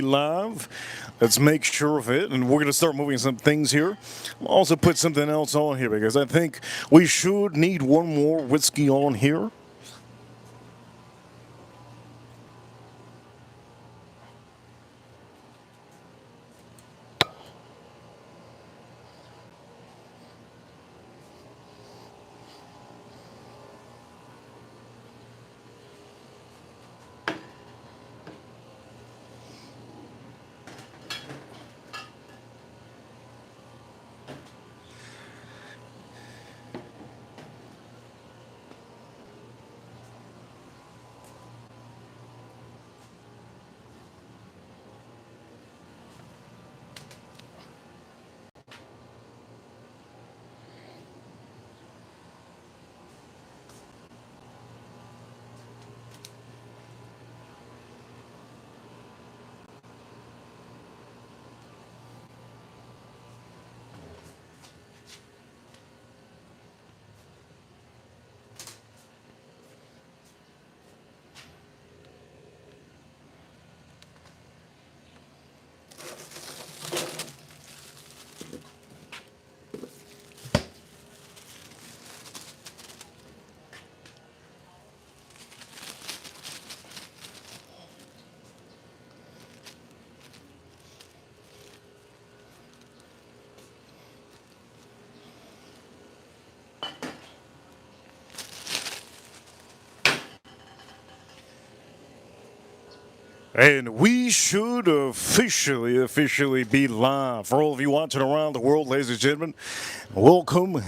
live. Let's make sure of it, and we're going to start moving some things here. I'll also put something else on here because I think we should need one more whiskey on here. And we should officially be live. For all of you watching around the world, ladies and gentlemen, welcome,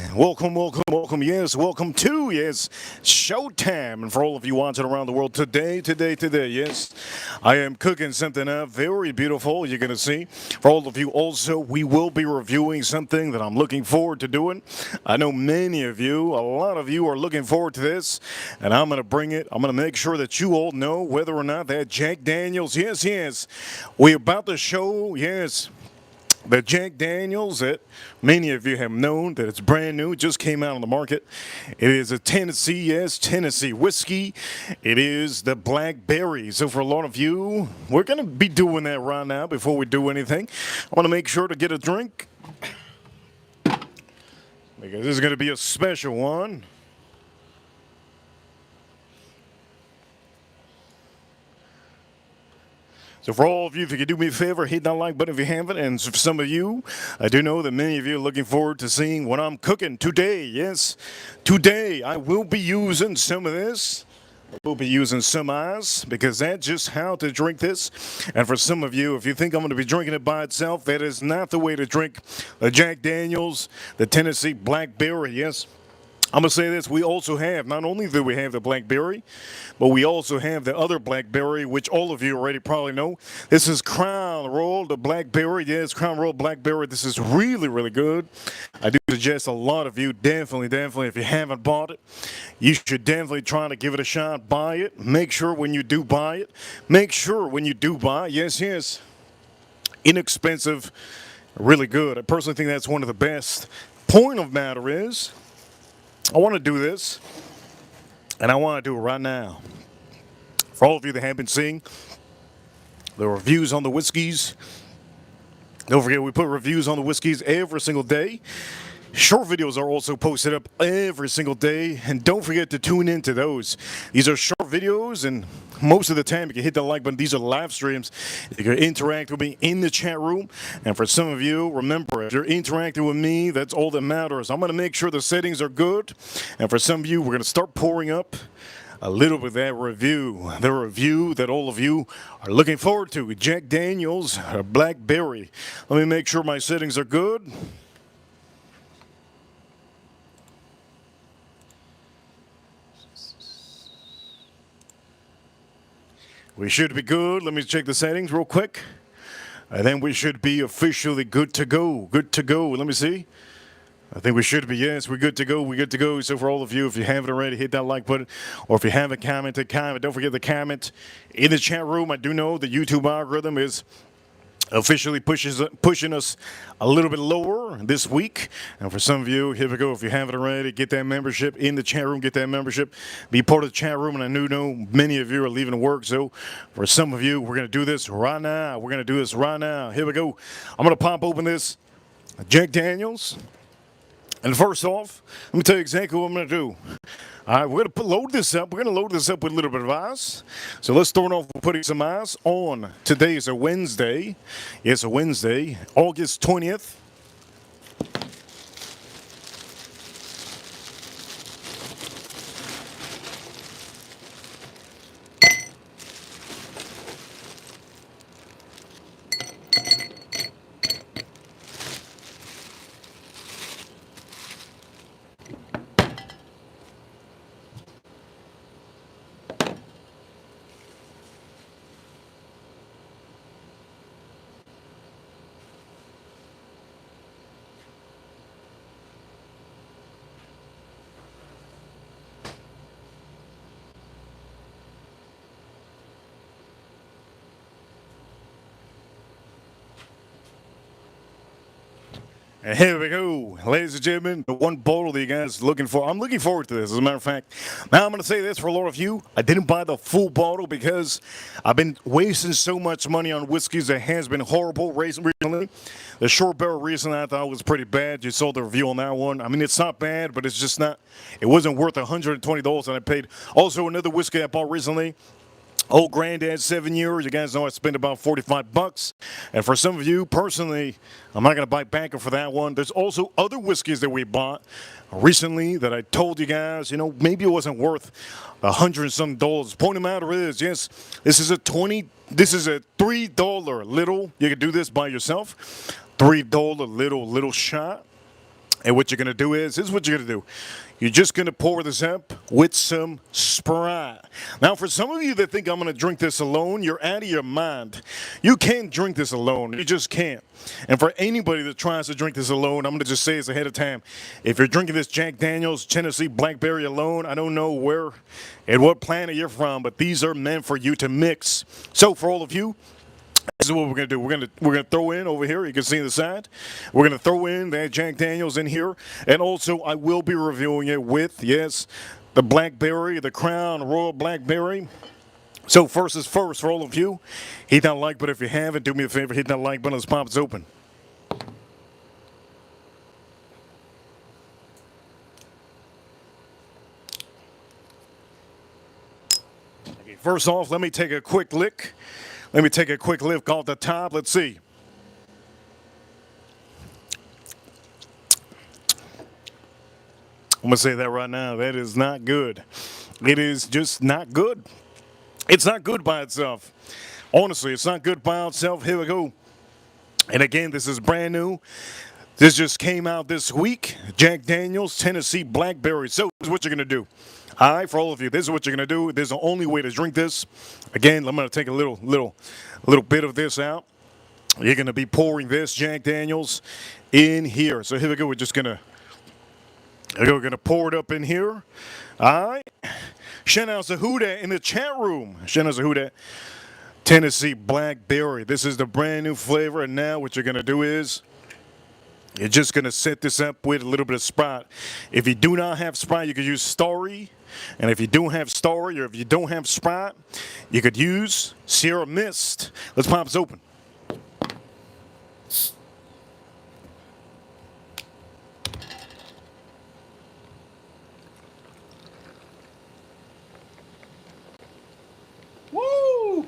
yes, welcome to, yes, Showtime. And for all of you watching around the world today, yes, I am cooking something up very beautiful, you're going to see. For all of you also, we will be reviewing something that I'm looking forward to doing. I know many of you, a lot of you are looking forward to this, and I'm going to bring it. I'm going to make sure that you all know whether or not that Jack Daniels, yes, we're about to show, yes, the Jack Daniels that many of you have known that it's brand new, just came out on the market. It is a Tennessee, yes, Tennessee whiskey. It is the Blackberry. So for a lot of you, we're going to be doing that right now before we do anything. I want to make sure to get a drink because this is going to be a special one. So for all of you, if you could do me a favor, hit that like button if you haven't. And for some of you, I do know that many of you are looking forward to seeing what I'm cooking today. Yes, today I will be using some of this. We'll be using some ice because that's just how to drink this. And for some of you, if you think I'm going to be drinking it by itself, that is not the way to drink the Jack Daniels, the Tennessee Blackberry. Yes. I'm going to say this, we also have, not only do we have the Blackberry, but we also have the other Blackberry, which all of you already probably know. This is Crown Royal, the Blackberry. Yes, Crown Royal Blackberry. This is really good. I do suggest a lot of you, definitely, if you haven't bought it, you should definitely try to give it a shot. Buy it. Make sure when you do buy it, yes, inexpensive, really good. I personally think that's one of the best. Point of matter is, I want to do this, and I want to do it right now. For all of you that have been seeing the reviews on the whiskeys, don't forget we put reviews on the whiskeys every single day. Short videos are also posted up every single day, and don't forget to tune into those. These are short videos, and most of the time you can hit the like button. These are live streams. You can interact with me in the chat room, and for some of you, remember, if you're interacting with me, that's all that matters. I'm going to make sure the settings are good, and for some of you, we're going to start pouring up a little bit of that review, the review that all of you are looking forward to. Jack Daniels Blackberry. Let me make sure my settings are good. We should be good. Let me check the settings real quick. And then we should be officially good to go. Good to go. Let me see. I think we should be. Yes, we're good to go. We're good to go. So for all of you, if you haven't already, hit that like button. Or if you haven't commented, comment. Don't forget to comment in the chat room. I do know the YouTube algorithm is officially pushing us a little bit lower this week. And for some of you, here we go. If you haven't already, get that membership in the chat room. Get that membership. Be part of the chat room. And I know many of you are leaving work. So for some of you, we're going to do this right now. We're going to do this right now. Here we go. I'm going to pop open this Jack Daniels. And first off, let me tell you exactly what I'm going to do. All right, we're going to load this up. We're going to load this up with a little bit of ice. So let's start off with putting some ice on. Today is a Wednesday. It's a Wednesday, August 20th. And here we go, ladies and gentlemen, the one bottle that you guys are looking for. I'm looking forward to this, as a matter of fact. Now, I'm going to say this for a lot of you. I didn't buy the full bottle because I've been wasting so much money on whiskeys that has been horrible recently. The short barrel recently I thought was pretty bad. You saw the review on that one. I mean, it's not bad, but it's just not, it wasn't worth $120 that I paid. Also, another whiskey I bought recently. Old Granddad, 7 years. You guys know I spent about $45. And for some of you, personally, I'm not going to bite back for that one. There's also other whiskeys that we bought recently that I told you guys, maybe it wasn't worth $100 and some. Point of the matter is, yes, this is a $3 little. You can do this by yourself. $3 little shot. And what you're going to do is, this is what you're going to do. You're just going to pour this up with some Sprite. Now, for some of you that think I'm going to drink this alone, you're out of your mind. You can't drink this alone. You just can't. And for anybody that tries to drink this alone, I'm going to just say this ahead of time. If you're drinking this Jack Daniels Tennessee Blackberry alone, I don't know where and what planet you're from, but these are meant for you to mix. So for all of you, this is what we're going to do. We're going to throw in over here. You can see the side. We're going to throw in that Jack Daniels in here. And also, I will be reviewing it with, yes, the Blackberry, the Crown Royal Blackberry. So first is first for all of you. Hit that like button if you haven't. Do me a favor. Hit that like button. Let's pop it open. Okay, first off, let me take a quick lick. Let me take a quick lift off the top. Let's see. I'm going to say that right now. That is not good. It is just not good. It's not good by itself. Honestly, it's not good by itself. Here we go. And again, this is brand new. This just came out this week. Jack Daniels Tennessee Blackberry. So this is what you're going to do. All right, for all of you, this is what you're going to do. This is the only way to drink this. Again, I'm going to take a little bit of this out. You're going to be pouring this Jack Daniels in here. So here we go. We're just going to pour it up in here. All right. Shout out to who that in the chat room. Shout out to who that. Tennessee Blackberry. This is the brand new flavor. And now what you're going to do is you're just going to set this up with a little bit of Sprite. If you do not have Sprite, you could use Story. And if you don't have Story or if you don't have Sprite, you could use Sierra Mist. Let's pop this open. Woo!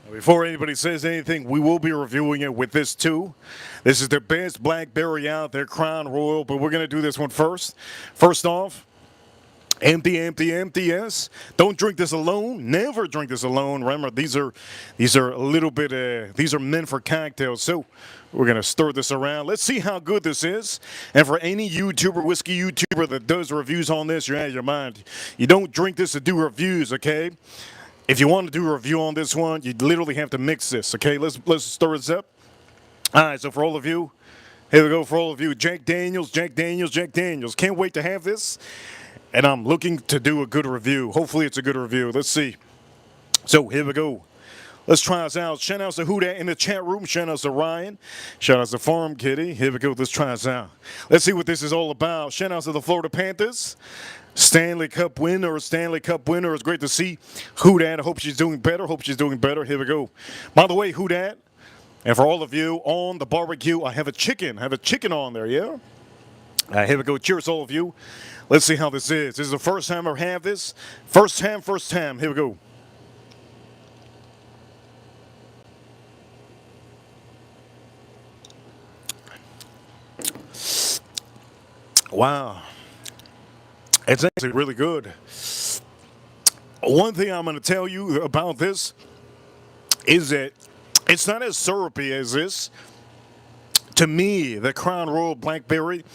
Before anybody says anything, we will be reviewing it with this too. This is the best Blackberry out there, Crown Royal, but we're going to do this one first. First off, empty, yes. Don't drink this alone. Never drink this alone. Remember, these are a little bit, these are meant for cocktails. So we're going to stir this around. Let's see how good this is. And for any YouTuber, whiskey YouTuber that does reviews on this, you're out of your mind. You don't drink this to do reviews, okay? If you want to do a review on this one, you literally have to mix this, okay? Let's stir this up. All right, so for all of you, here we go for all of you. Jack Daniels. Can't wait to have this. And I'm looking to do a good review. Hopefully it's a good review. Let's see. So here we go. Let's try this out. Shout out to Who Dat in the chat room. Shout out to Ryan. Shout out to Farm Kitty. Here we go. Let's try this out. Let's see what this is all about. Shout out to the Florida Panthers. Stanley Cup winner. Stanley Cup winner. It's great to see Who Dat. I hope she's doing better. Hope she's doing better. Here we go. By the way, Who Dat. And for all of you on the barbecue, I have a chicken. I have a chicken on there, yeah? Here we go. Cheers, all of you. Let's see how this is. This is the first time I have this. First time, first time. Here we go. Wow. It's actually really good. One thing I'm going to tell you about this is that it's not as syrupy as this. To me, the Crown Royal Blackberry,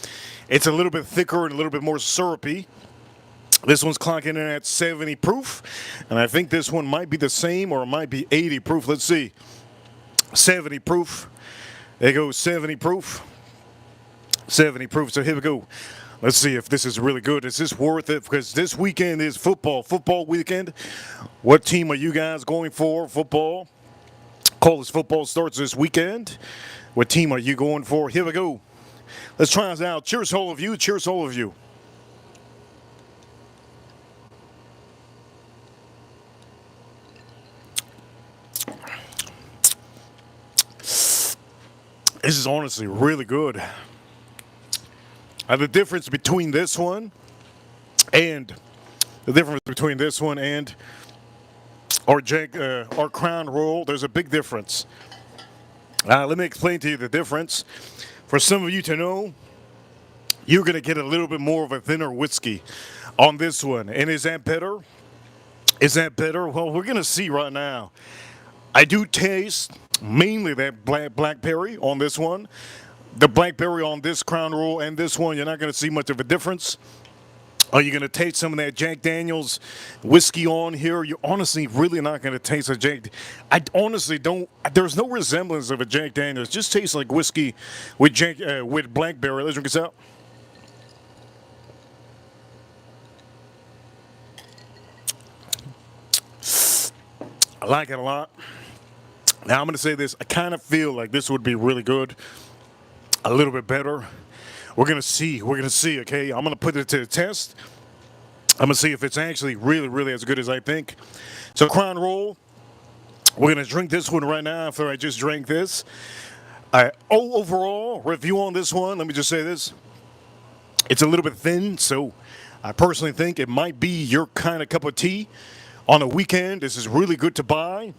it's a little bit thicker and a little bit more syrupy. This one's clocking in at 70 proof, and I think this one might be the same or it might be 80 proof. Let's see. 70 proof. There goes 70 proof. 70 proof. So here we go. Let's see if this is really good. Is this worth it? Because this weekend is football weekend. What team are you guys going for? Football. College football starts this weekend. What team are you going for? Here we go. Let's try this out. Cheers, all of you. Cheers, all of you. This is honestly really good. The difference between this one and our Crown Royal, there's a big difference. Let me explain to you the difference. For some of you to know, you're going to get a little bit more of a thinner whiskey on this one. And is that better? Is that better? Well, we're going to see right now. I do taste mainly that blackberry on this one. The blackberry on this Crown Royal and this one, you're not going to see much of a difference. Are you going to taste some of that Jack Daniels whiskey on here? You're honestly really not going to taste a Jack. I honestly don't. There's no resemblance of a Jack Daniels. It just tastes like whiskey with blackberry. Let's drink this out. I like it a lot. Now I'm going to say this. I kind of feel like this would be really good. A little bit better. We're going to see. We're going to see, okay? I'm going to put it to the test. I'm going to see if it's actually really, really as good as I think. So, Crown Royal, we're going to drink this one right now after I just drank this. Overall, review on this one, let me just say this. It's a little bit thin, so I personally think it might be your kind of cup of tea. On a weekend, this is really good to buy.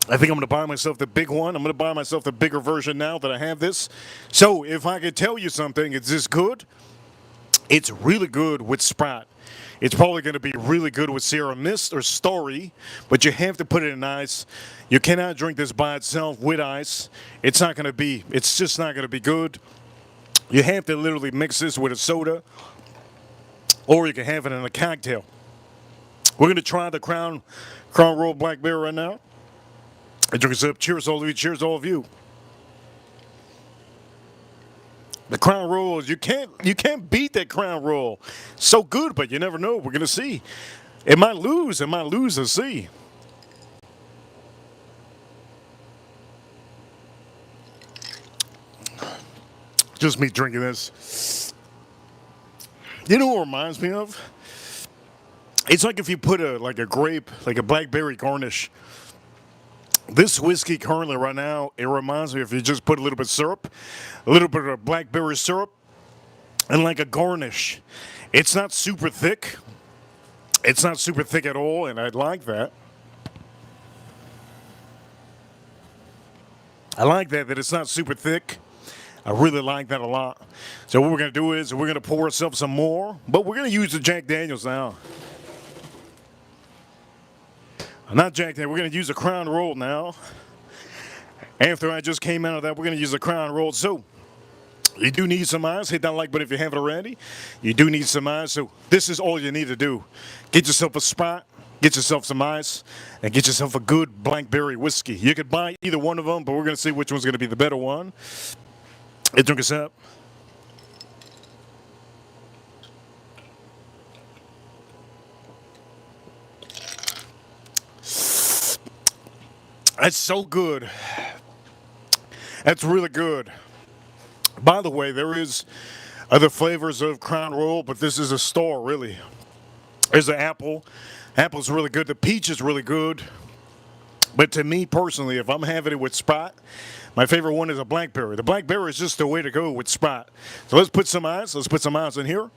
I think I'm going to buy myself the big one. I'm going to buy myself the bigger version now that I have this. So if I could tell you something, it's this good. It's really good with Sprite. It's probably going to be really good with Sierra Mist or Story, but you have to put it in ice. You cannot drink this by itself with ice. It's just not going to be good. You have to literally mix this with a soda, or you can have it in a cocktail. We're going to try the Crown Royal Blackberry right now. I drink this up. Cheers, all of you. Cheers, all of you. The Crown Royal, you can't beat that Crown Royal. So good, but you never know. We're gonna see. It might lose. It might lose. Let's see. Just me drinking this. You know what it reminds me of? It's like if you put a blackberry garnish. This whiskey currently right now, it reminds me if you just put a little bit of syrup, a little bit of blackberry syrup, and like a garnish. It's not super thick. It's not super thick at all, and I like that. I like that it's not super thick. I really like that a lot. So what we're going to do is we're going to pour ourselves some more, but we're going to use the Jack Daniels now. Not Jack Daniels. We're going to use the Crown Royal now. After I just came out of that, we're going to use the Crown Royal. So you do need some ice. Hit that like button if you haven't already. You do need some ice. So this is all you need to do. Get yourself a spot. Get yourself some ice. And get yourself a good blackberry whiskey. You could buy either one of them, but we're going to see which one's going to be the better one. Let's drink this up. That's so good. That's really good. By the way, there is other flavors of Crown Royal, but this is a store, really. There's an apple. Apple's really good. The peach is really good. But to me personally, if I'm having it with Sprite, my favorite one is a Blackberry. The Blackberry is just the way to go with Sprite. So let's put some ice. Let's put some ice in here.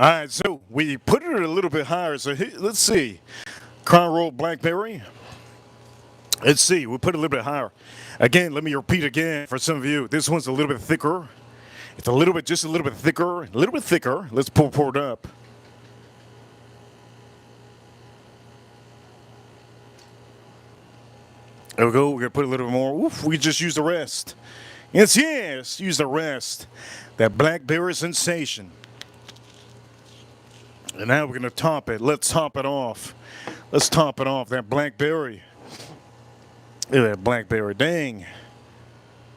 All right, so we put it a little bit higher. So let's see. Crown Royal Blackberry. Let's see. We'll put it a little bit higher. Again, let me repeat again for some of you. This one's a little bit thicker. It's a little bit, just a little bit thicker. A little bit thicker. Let's pour it up. There we go. We're going to put a little bit more. Oof, we just use the rest. Yes, use the rest. That Blackberry sensation. And now we're going to top it. Let's top it off. Let's top it off. That Blackberry. Look at that Blackberry. Dang.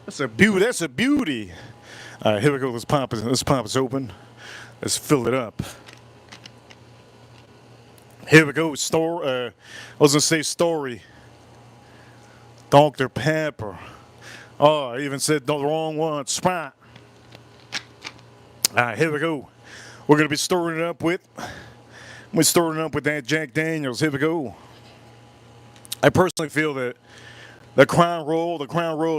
That's a beauty. That's a beauty. All right, here we go. Let's pop it. Let's pop it open. Let's fill it up. Here we go. I was going to say story. Dr. Pepper. Oh, I even said the wrong one. Sprite. All right, here we go. We're going to be stirring it up with, that Jack Daniels. Here we go. I personally feel that the Crown Royal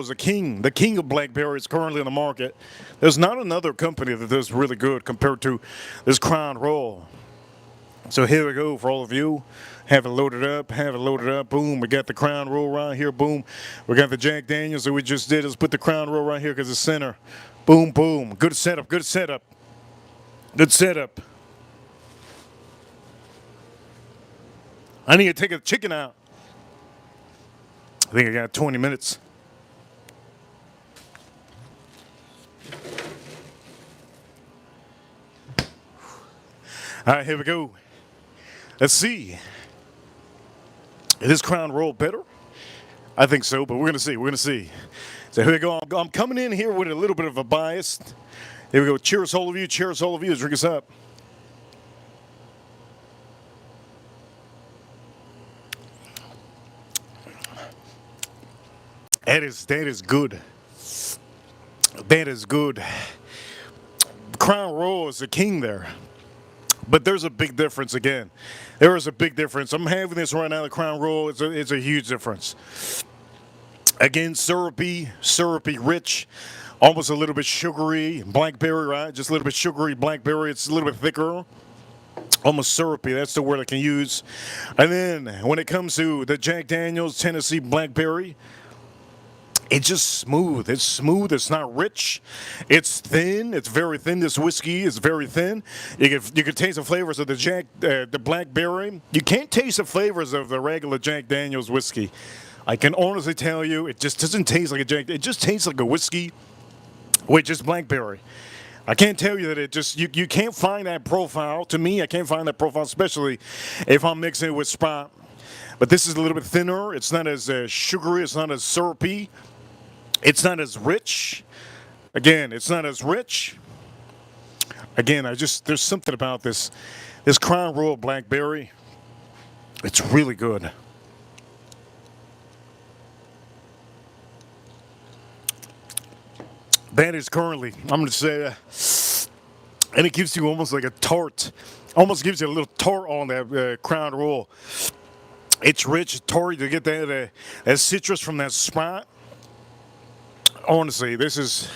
is the king of blackberries currently in the market. There's not another company that does really good compared to this Crown Royal. So here we go for all of you. Have it loaded up. Boom, we got the Crown Royal right here. Boom, we got the Jack Daniels that we just did. Let's put the Crown Royal right here because it's center. Boom, boom. Good setup. I need to take the chicken out. I think I got 20 minutes. All right, here we go. Let's see. Is this Crown Royal better? I think so, but we're going to see. So here we go. I'm coming in here with a little bit of a bias. Here we go. Cheers, all of you. Drink us up. That is good. That is good. Crown Royal is the king there. But there's a big difference again. There is a big difference. I'm having this right now. The Crown Royal, it's a huge difference. Again, syrupy, rich, almost a little bit sugary. Blackberry, right? Just a little bit sugary blackberry. It's a little bit thicker. Almost syrupy. That's the word I can use. And then when it comes to the Jack Daniels Tennessee Blackberry, it's just smooth. It's smooth. It's not rich. It's thin. It's very thin. This whiskey is very thin. You can taste the flavors of the Blackberry. You can't taste the flavors of the regular Jack Daniels whiskey. I can honestly tell you, it just doesn't taste like a Jack. It just tastes like a whiskey with just Blackberry. I can't tell you that it just you can't find that profile. To me, I can't find that profile, especially if I'm mixing it with Sprite. But this is a little bit thinner. It's not as sugary. It's not as syrupy. It's not as rich. Again, it's not as rich. Again, there's something about this Crown Royal Blackberry. It's really good. That is currently, I'm going to say, and it gives you almost like a tart. Almost gives you a little tart on that Crown Royal. It's rich, tarty to get that citrus from that Sprite. Honestly, this is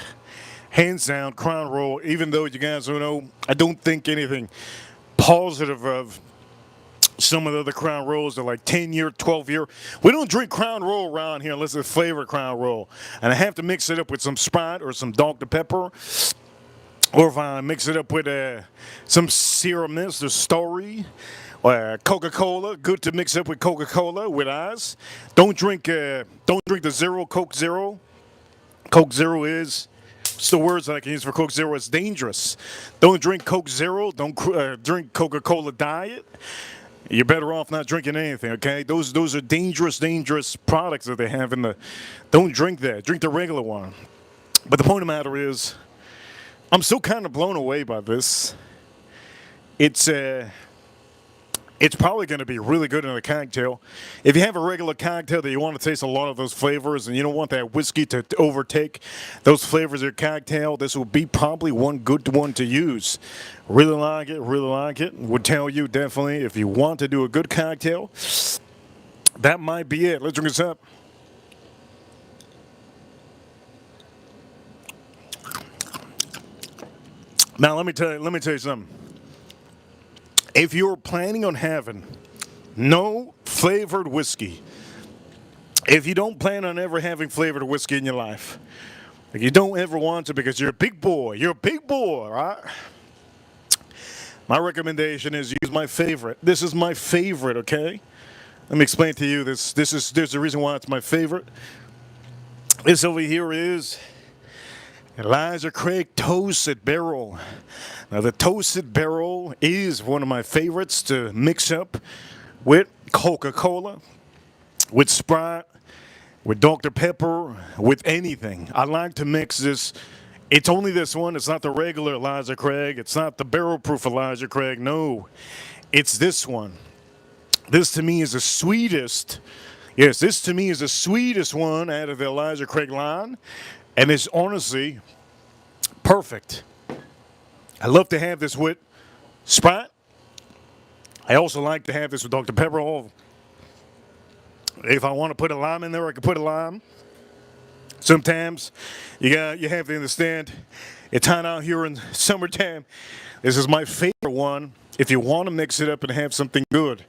hands down Crown Royal. Even though you guys don't know, I don't think anything positive of some of the other Crown Royals. They're like 10-year, 12-year. We don't drink Crown Royal around here unless it's flavored Crown Royal. And I have to mix it up with some Sprite or some Dr. Pepper. Or if I mix it up with some Sierra Mist or Story. Coca-Cola, good to mix up with Coca-Cola with ice. Don't drink the Zero, Coke Zero. Coke Zero is It's the words that I can use for Coke Zero. It's dangerous. Don't drink Coke Zero. Don't drink Coca-Cola Diet. You're better off not drinking anything, okay? Those are dangerous products that they have in the. Don't drink that. Drink the regular one. But the point of the matter is, I'm still kind of blown away by this. It's probably going to be really good in a cocktail. If you have a regular cocktail that you want to taste a lot of those flavors and you don't want that whiskey to overtake those flavors of your cocktail, this will be probably one good one to use. Really like it, really like it. Would tell you definitely if you want to do a good cocktail, that might be it. Let's drink this up. Now let me tell you something. If you're planning on having no flavored whiskey, if you don't plan on ever having flavored whiskey in your life, if you don't ever want to because you're a big boy, right? My recommendation is use my favorite. This is my favorite, okay? Let me explain to you this. There's a reason why it's my favorite. This over here is Elijah Craig Toasted Barrel. Now, the Toasted Barrel is one of my favorites to mix up with Coca-Cola, with Sprite, with Dr. Pepper, with anything. I like to mix this. It's only this one. It's not the regular Elijah Craig. It's not the barrel-proof Elijah Craig. No, it's this one. This, to me, is the sweetest. Yes, this, to me, is the sweetest one out of the Elijah Craig line. And it's honestly perfect. I love to have this with Sprite. I also like to have this with Dr. Pepper. If I want to put a lime in there, I can put a lime. Sometimes you have to understand it's hot out here in summertime. This is my favorite one if you want to mix it up and have something good.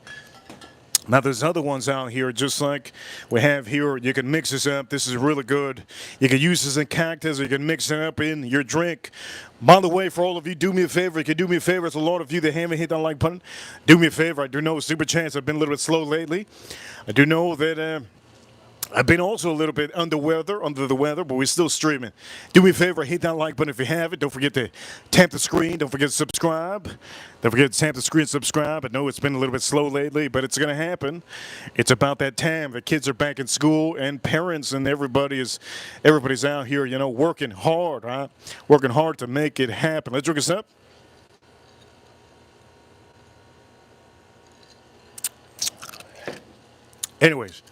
Now, there's other ones out here, just like we have here. You can mix this up. This is really good. You can use this in cocktails. You can mix it up in your drink. By the way, for all of you, do me a favor. You can do me a favor. It's a lot of you that haven't hit that like button. Do me a favor. I do know super chance I've been a little bit slow lately. I do know that I've been also a little bit under the weather, but we're still streaming. Do me a favor, hit that like button if you haven't. Don't forget to tap the screen. Don't forget to subscribe. Don't forget to tap the screen and subscribe. I know it's been a little bit slow lately, but it's going to happen. It's about that time. The kids are back in school, and parents and everybody's out here, working hard, right? Working hard to make it happen. Let's drink this up. Anyways.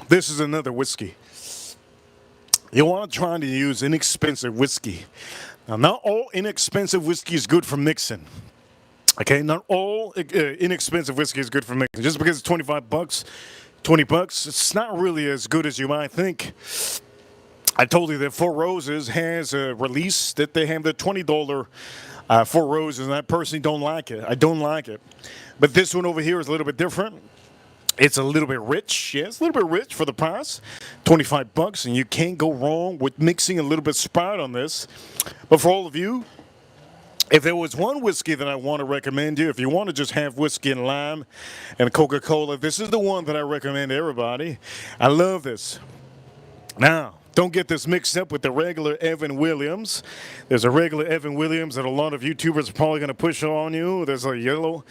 This is another whiskey. You want to try to use inexpensive whiskey. Now, not all inexpensive whiskey is good for mixing. Okay, not all inexpensive whiskey is good for mixing. Just because it's $25, $20, it's not really as good as you might think. I told you that Four Roses has a release that they have the $20 Four Roses, and I personally don't like it. I don't like it. But this one over here is a little bit different. It's a little bit rich. Yeah, it's a little bit rich for the price. $25, and you can't go wrong with mixing a little bit of Sprite on this. But for all of you, if there was one whiskey that I want to recommend you, if you want to just have whiskey and lime and Coca-Cola, this is the one that I recommend to everybody. I love this. Now, don't get this mixed up with the regular Evan Williams. There's a regular Evan Williams that a lot of YouTubers are probably going to push on you. There's a yellow.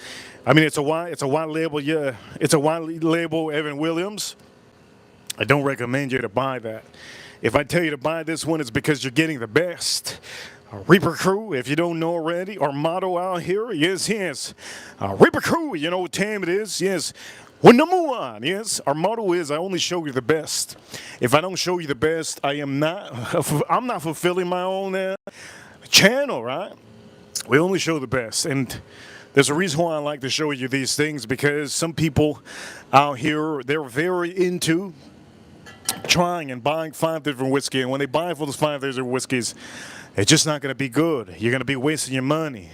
I mean, it's a white label. Yeah, it's a white label Evan Williams. I don't recommend you to buy that. If I tell you to buy this one, it's because you're getting the best. Reaper Crew, if you don't know already, our motto out here, yes. Reaper Crew, you know what time it is, yes. We're number one, yes. Our motto is, I only show you the best. If I don't show you the best, I'm not fulfilling my own channel, right? We only show the best. And there's a reason why I like to show you these things, because some people out here, they're very into trying and buying 5 different whiskey. And when they buy for those 5 different whiskeys, it's just not going to be good. You're going to be wasting your money.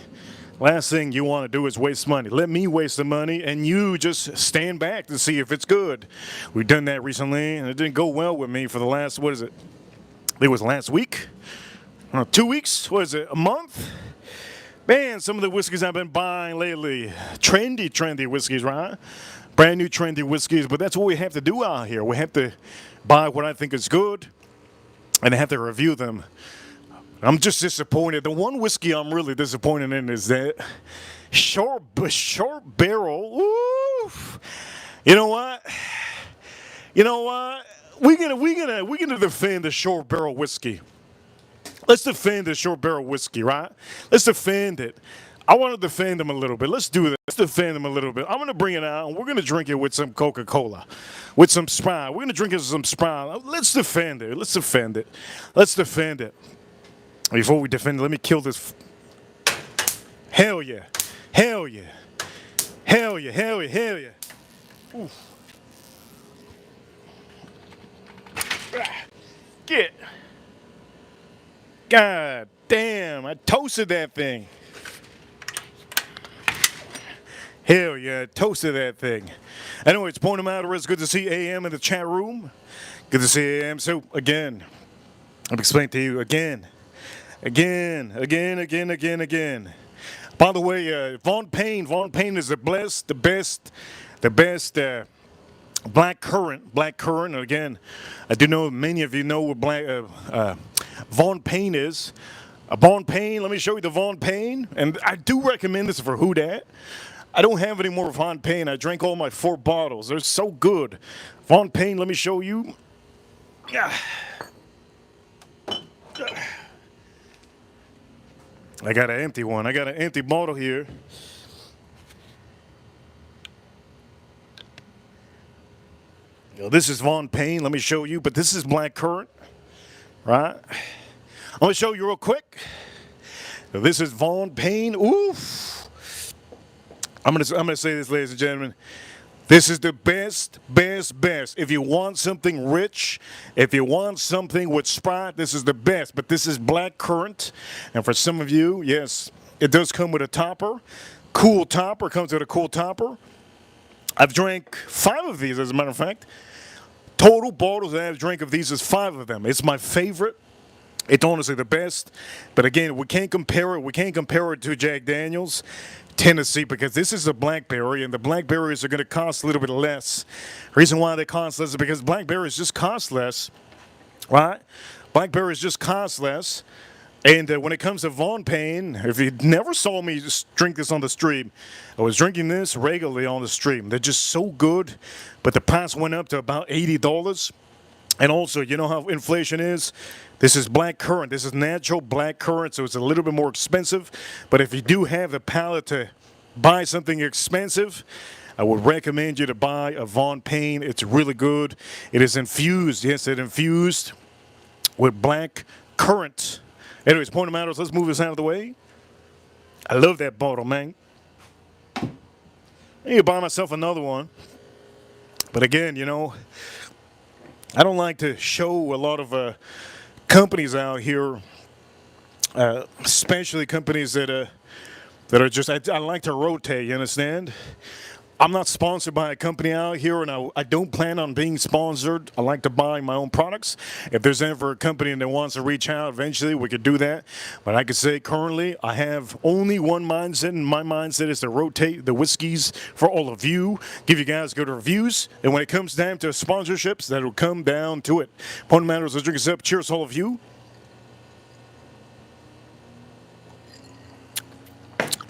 Last thing you want to do is waste money. Let me waste the money, and you just stand back to see if it's good. We've done that recently, and it didn't go well with me for the last, what is it? It was last week? 2 weeks? What is it, a month? Man, some of the whiskeys I've been buying lately, trendy whiskeys, right? Brand new trendy whiskeys, but that's what we have to do out here. We have to buy what I think is good. and I have to review them. I'm just disappointed. The one whiskey I'm really disappointed in is that short barrel. Oof. You know what? You know what? We're gonna defend the short barrel whiskey. Let's defend the short barrel whiskey, right? Let's defend it. I want to defend them a little bit. Let's do this. Let's defend them a little bit. I'm going to bring it out, and we're going to drink it with some Coca-Cola, with some Sprite. We're going to drink it with some Sprite. Let's defend it. Let's defend it. Let's defend it. Before we defend it, let me kill this. Hell yeah. Hell yeah. Hell yeah. Hell yeah. Hell yeah. Oof. Get. God damn, I toasted that thing. Hell yeah, toasted that thing. Anyways, point them out. It's good to see AM in the chat room. Good to see AM. So, again, I'm explaining to you again. By the way, Von Payne is the best black currant. Again, I do know many of you know what Von Payne is. Von Payne, let me show you the Von Payne. And I do recommend this for who dat. I don't have any more Von Payne. I drank all my 4 bottles. They're so good. Von Payne, let me show you. I got an empty one. I got an empty bottle here. This is Von Payne. Let me show you. But this is black currant, right? I'm going to show you real quick. This is Von Payne. Oof. I'm gonna say this, ladies and gentlemen. This is the best. If you want something rich, if you want something with Sprite, this is the best. But this is black currant. And for some of you, yes, it does come with a topper. Cool topper. Comes with a cool topper. I've drank 5 of these, as a matter of fact. Total bottles that I've drank of these is 5 of them. It's my favorite. It's honestly the best. But again, we can't compare it. We can't compare it to Jack Daniels Tennessee because this is a blackberry, and the blackberries are going to cost a little bit less. The reason why they cost less is because blackberries just cost less, right? Blackberries just cost less. And when it comes to Von Payne, if you never saw me just drink this on the stream, I was drinking this regularly on the stream. They're just so good, but the price went up to about $80. And also, you know how inflation is? This is black currant. This is natural black currant, so it's a little bit more expensive. But if you do have the palate to buy something expensive, I would recommend you to buy a Von Payne. It's really good. It is infused. Yes, it infused with black currant. Anyways, point of matters, let's move this out of the way. I love that bottle, man. I need to buy myself another one. But again, you know, I don't like to show a lot of companies out here, especially companies that are just, I like to rotate, you understand? I'm not sponsored by a company out here, and I don't plan on being sponsored. I like to buy my own products. If there's ever a company that wants to reach out, eventually we could do that. But I could say currently I have only one mindset, and my mindset is to rotate the whiskeys for all of you, give you guys good reviews, and when it comes down to sponsorships, that'll come down to it. Point of matters, let's drink us up. Cheers, all of you.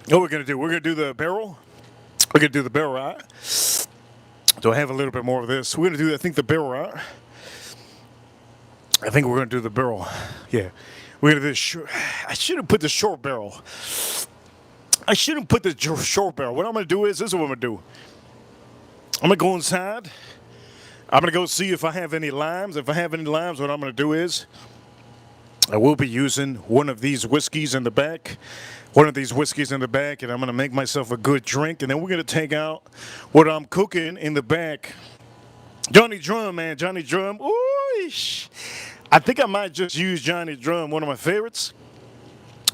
What we're going to do, we're going to do the barrel. We're going to do the barrel, right? So I have a little bit more of this. We're going to do, I think, the barrel, right? I think we're going to do the barrel. Yeah. We're going to do this. I should have put the short barrel. I shouldn't put the short barrel. What I'm going to do is, this is what I'm going to do. I'm going to go inside. I'm going to go see if I have any limes. If I have any limes, what I'm going to do is I will be using one of these whiskeys in the back. And I'm going to make myself a good drink, and then we're going to take out what I'm cooking in the back. Johnny Drum, man, Johnny Drum. Ooh, I think I might just use Johnny Drum, one of my favorites.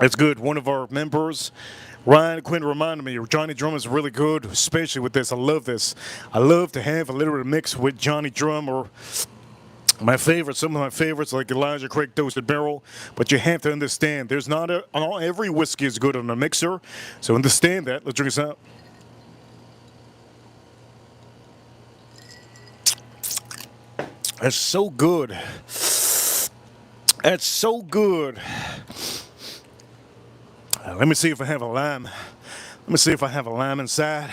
It's good. One of our members, Ryan Quinn, reminded me Johnny Drum is really good, especially with this. I love this. I love to have a little bit of mix with Johnny Drum or my favorites, some of my favorites, like Elijah Craig Toasted Barrel. But you have to understand, there's not every whiskey is good on a mixer. So understand that. Let's drink this out. That's so good. That's so good. Let me see if I have a lime. Let me see if I have a lime inside.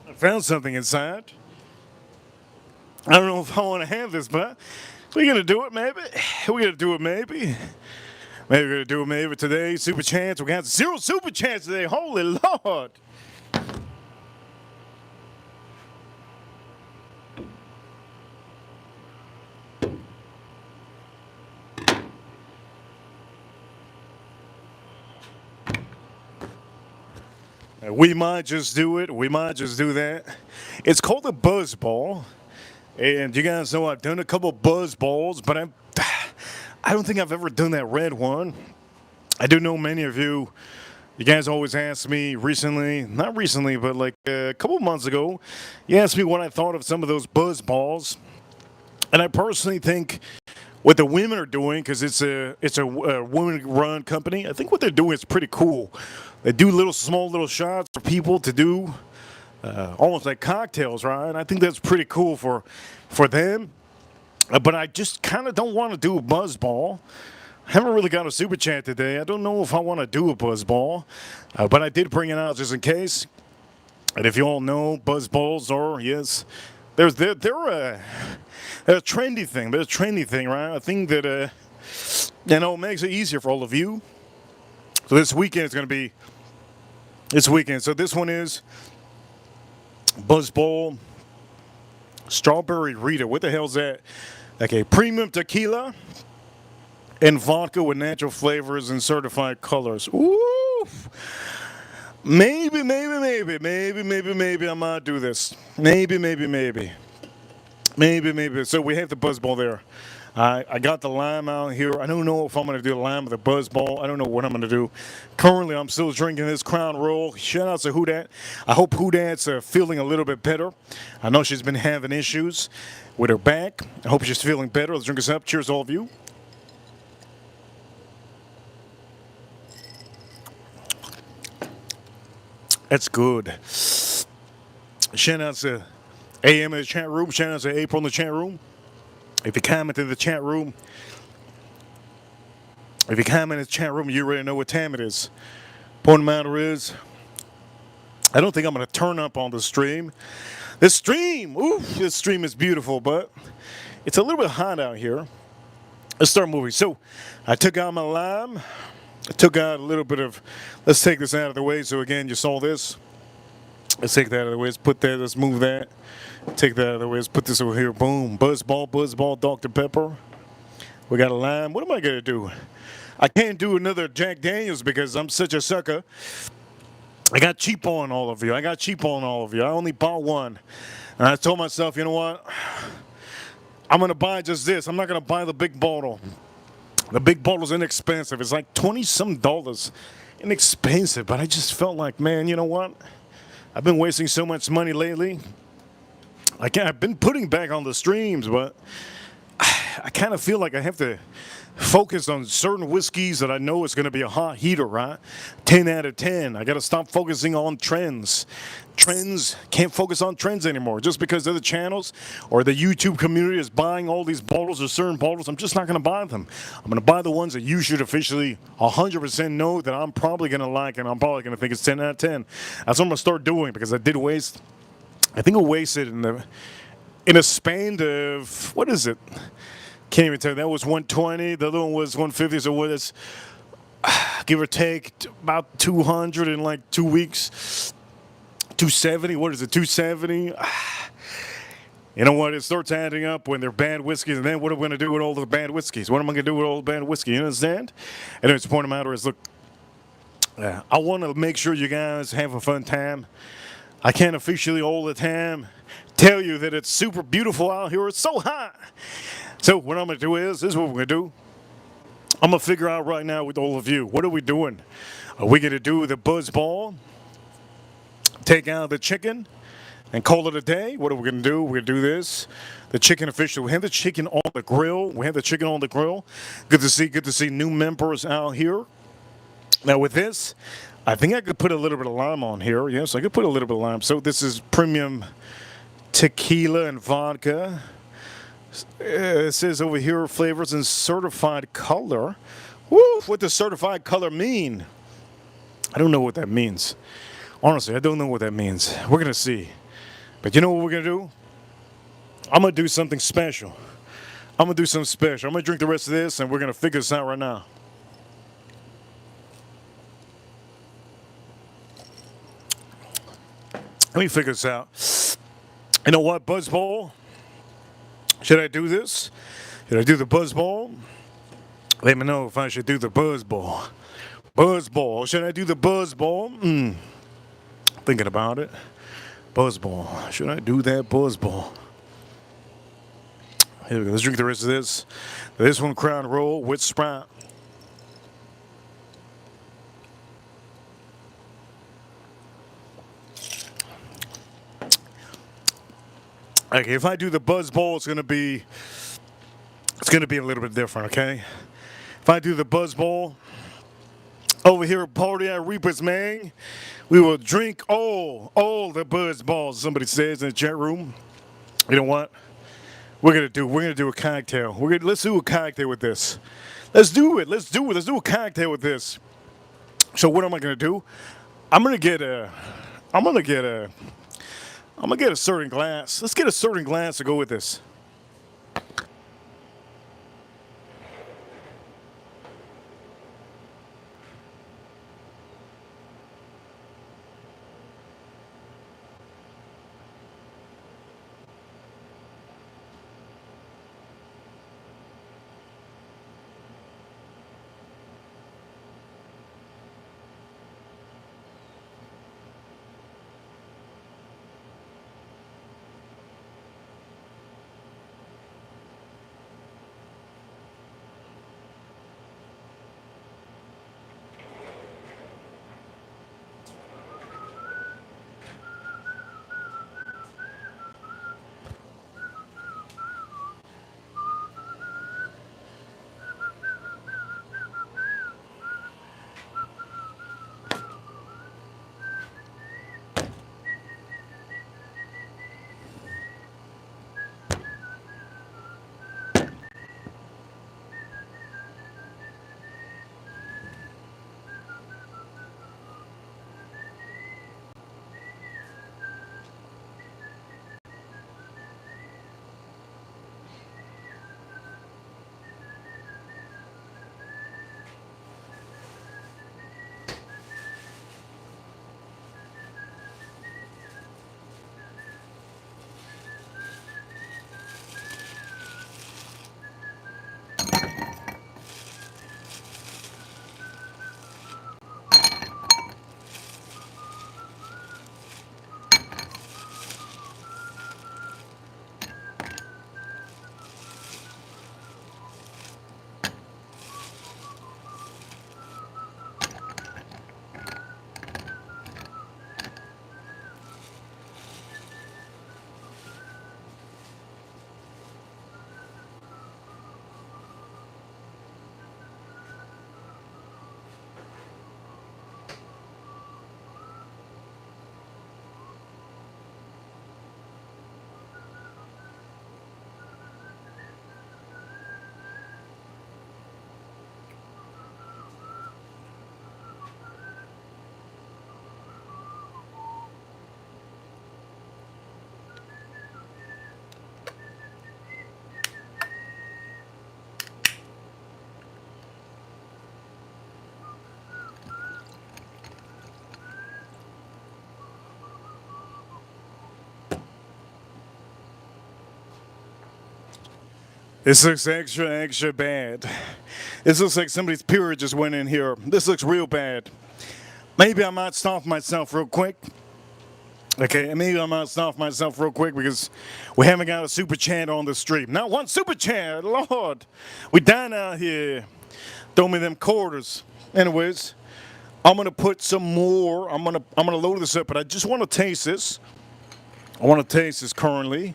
I found something inside. I don't know if I want to have this, but we're gonna do it maybe. We're gonna do it maybe. Maybe we're gonna do it maybe today. Super chance. We're gonna have 0 super chance today. Holy Lord. We might just do it. We might just do that. It's called a BuzzBall. And you guys know I've done a couple BuzzBalls, but I don't think I've ever done that red one. I do know many of you. You guys always ask me recently, not recently, but like a couple months ago, you asked me what I thought of some of those BuzzBalls. And I personally think what the women are doing, because it's a women-run company, I think what they're doing is pretty cool. They do small little shots for people to do almost like cocktails, right? And I think that's pretty cool for them. But I just kind of don't want to do a BuzzBall. I haven't really got a super chat today. I don't know if I want to do a BuzzBall, but I did bring it out just in case. And if you all know, BuzzBalls are, yes, they're a trendy thing. They're a trendy thing, right? I think that it makes it easier for all of you. So this weekend is going to be this weekend. So this one is BuzzBall Strawberry Rita. What the hell's that? Okay, premium tequila and vodka with natural flavors and certified colors. Ooh. Maybe I might do this. Maybe. So we have the BuzzBall there. I got the lime out here. I don't know if I'm going to do the lime with the BuzzBall. I don't know what I'm going to do. Currently, I'm still drinking this Crown Royal. Shout out to Who I hope Who feeling a little bit better. I know she's been having issues with her back. I hope she's feeling better. Let's drink us up. Cheers, all of you. That's good. Shout out to AM in the chat room. Shout out to April in the chat room. If you comment in the chat room, you already know what time it is. Point of the matter is, I don't think I'm going to turn up on the stream. This stream is beautiful, but it's a little bit hot out here. Let's start moving. So, I took out my lime. I took out a little bit of, let's take this out of the way. So again, you saw this. Let's take that out of the way. Let's put that, let's move that. Take that out of the way. Let's put this over here. Boom. BuzzBall, Dr. Pepper. We got a lime. What am I going to do? I can't do another Jack Daniels because I'm such a sucker. I got cheap on all of you. I only bought one. And I told myself, you know what? I'm going to buy just this. I'm not going to buy the big bottle. The big bottle's inexpensive. It's like $20-some. Inexpensive. But I just felt like, man, you know what? I've been wasting so much money lately. I've been putting back on the streams, but I kind of feel like I have to focus on certain whiskeys that I know is going to be a hot heater, right? 10 out of 10. I got to stop focusing on trends. Trends, can't focus on trends anymore. Just because other channels or the YouTube community is buying all these bottles or certain bottles, I'm just not going to buy them. I'm going to buy the ones that you should officially 100% know that I'm probably going to like, and I'm probably going to think it's 10 out of 10. That's what I'm going to start doing, because I think I wasted in a span of, what is it? Can't even tell you. That was 120. The other one was 150. So what is, give or take, about 200 in like 2 weeks. 270. What is it? 270. You know what? It starts adding up when they're bad whiskeys. And then what am I going to do with all the bad whiskeys? What am I going to do with all the bad whiskey? You understand? And it's the point of the matter is, look, I want to make sure you guys have a fun time. I can't officially all the time tell you that it's super beautiful out here. It's so hot. So what I'm going to do is, this is what we're going to do. I'm going to figure out right now with all of you, what are we doing? Are we going to do the BuzzBall, take out the chicken, and call it a day? What are we going to do? We're going to do this. The chicken officially. We have the chicken on the grill. Good to see new members out here. Now with this, I think I could put a little bit of lime on here. Yes, I could put a little bit of lime. So this is premium tequila and vodka. It says over here, flavors and certified color. Woo! What does certified color mean? I don't know what that means. Honestly, I don't know what that means. We're going to see. But you know what we're going to do? I'm going to do something special. I'm going to drink the rest of this, and we're going to figure this out right now. Let me figure this out. You know what, BuzzBall? Should I do this? Should I do the BuzzBall? Let me know if I should do the BuzzBall. BuzzBall. Should I do the BuzzBall? Thinking about it. BuzzBall. Should I do that BuzzBall? Here we go. Let's drink the rest of this. This one, Crown Roll with Sprite. Okay, if I do the BuzzBall, it's gonna be a little bit different, okay? If I do the BuzzBall over here at Party at Reaper's, man, we will drink all the BuzzBalls. Somebody says in the chat room. You know what? We're gonna do a cocktail. Let's do a cocktail with this. Let's do a cocktail with this. So what am I gonna do? I'm gonna get a certain glass. Let's get a certain glass to go with this. This looks extra, extra bad. This looks like somebody's period just went in here. This looks real bad. Maybe I might stop myself real quick. Okay, maybe I might stop myself real quick because we haven't got a super chat on the stream. Not one super chat, Lord. We dying out here. Throw me them quarters. Anyways, I'm gonna put some more. I'm gonna load this up, but I just want to taste this. I want to taste this currently.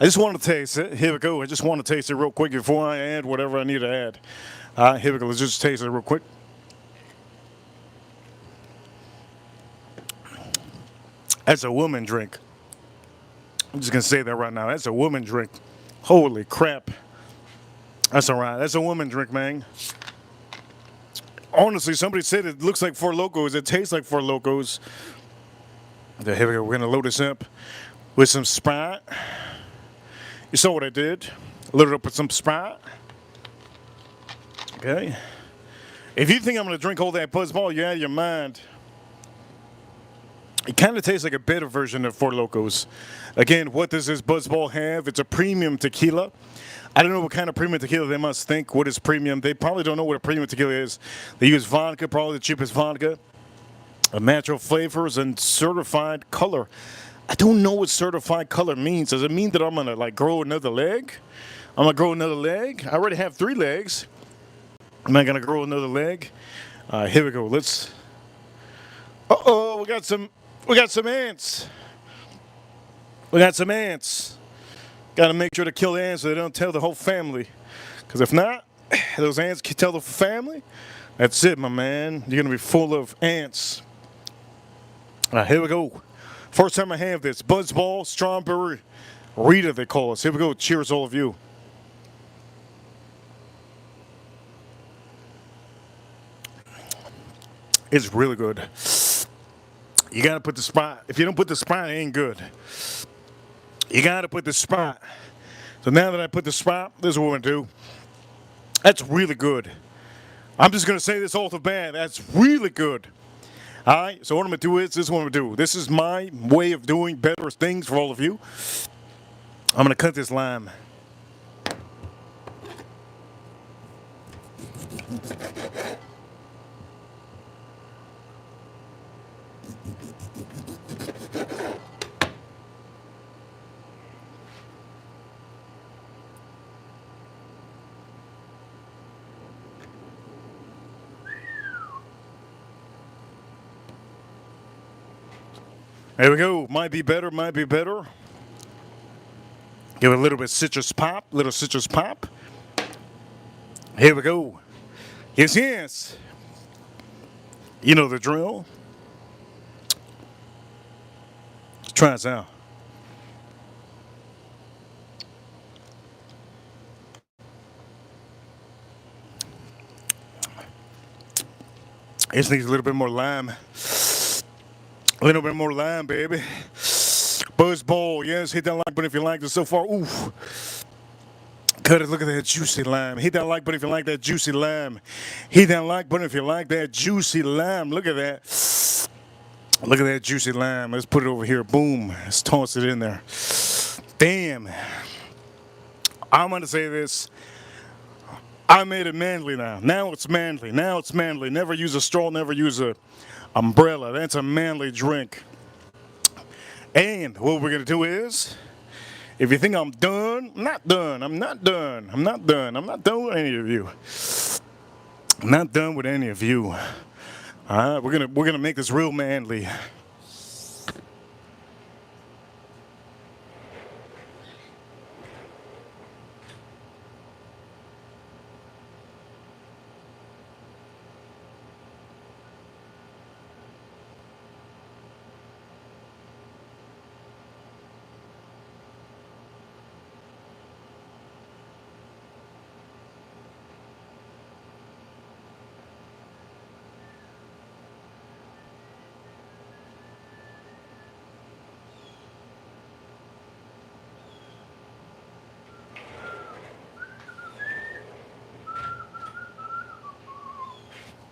I just want to taste it. Here we go. I just want to taste it real quick before I add whatever I need to add. All right, here we go. Let's just taste it real quick. That's a woman drink. I'm just going to say that right now. That's a woman drink. Holy crap. That's all right. That's a woman drink, man. Honestly, somebody said it looks like Four Locos. It tastes like Four Locos. Here we go. We're going to load this up with some Sprite. You saw what I did. Load it up with some Sprite. Okay. If you think I'm going to drink all that BuzzBall, you're out of your mind. It kind of tastes like a better version of Four Locos. Again, what does this BuzzBall have? It's a premium tequila. I don't know what kind of premium tequila they must think. What is premium? They probably don't know what a premium tequila is. They use vodka, probably the cheapest vodka. Natural flavors and certified color. I don't know what certified color means. Does it mean that I'm going to like grow another leg? I'm going to grow another leg? I already have 3 legs. Am I going to grow another leg? Here we go. Let's... Uh-oh, we got some ants. We got some ants. Got to make sure to kill the ants so they don't tell the whole family. Because if not, those ants can tell the family. That's it, my man. You're going to be full of ants. Here we go. First time I have this. BuzzBall, strawberry, Rita, they call us. Here we go. Cheers, all of you. It's really good. You got to put the Sprite. If you don't put the Sprite, it ain't good. You got to put the Sprite. So now that I put the Sprite, this is what we're going to do. That's really good. I'm just going to say this off the bat. That's really good. All right, so what I'm going to do is, this is what I'm going to do. This is my way of doing better things for all of you. I'm going to cut this lime. There we go. Might be better, might be better. Give it a little bit of citrus pop, little citrus pop. Here we go. Yes, yes. You know the drill. Let's try this out. This needs a little bit more lime. A little bit more lime, baby. BuzzBall, yes, hit that like button if you liked it so far. Ooh. Cut it, look at that juicy lime. Hit that like button if you like that juicy lime. Hit that like button if you like that juicy lime. Look at that. Look at that juicy lime. Let's put it over here. Boom. Let's toss it in there. Damn. I'm going to say this. I made it manly now. Now it's manly. Now it's manly. Never use a straw, never use a umbrella. That's a manly drink. And what we're going to do is, if you think I'm done, I'm not done. I'm not done. I'm not done. I'm not done with any of you. I'm not done with any of you. All right, we're gonna make this real manly.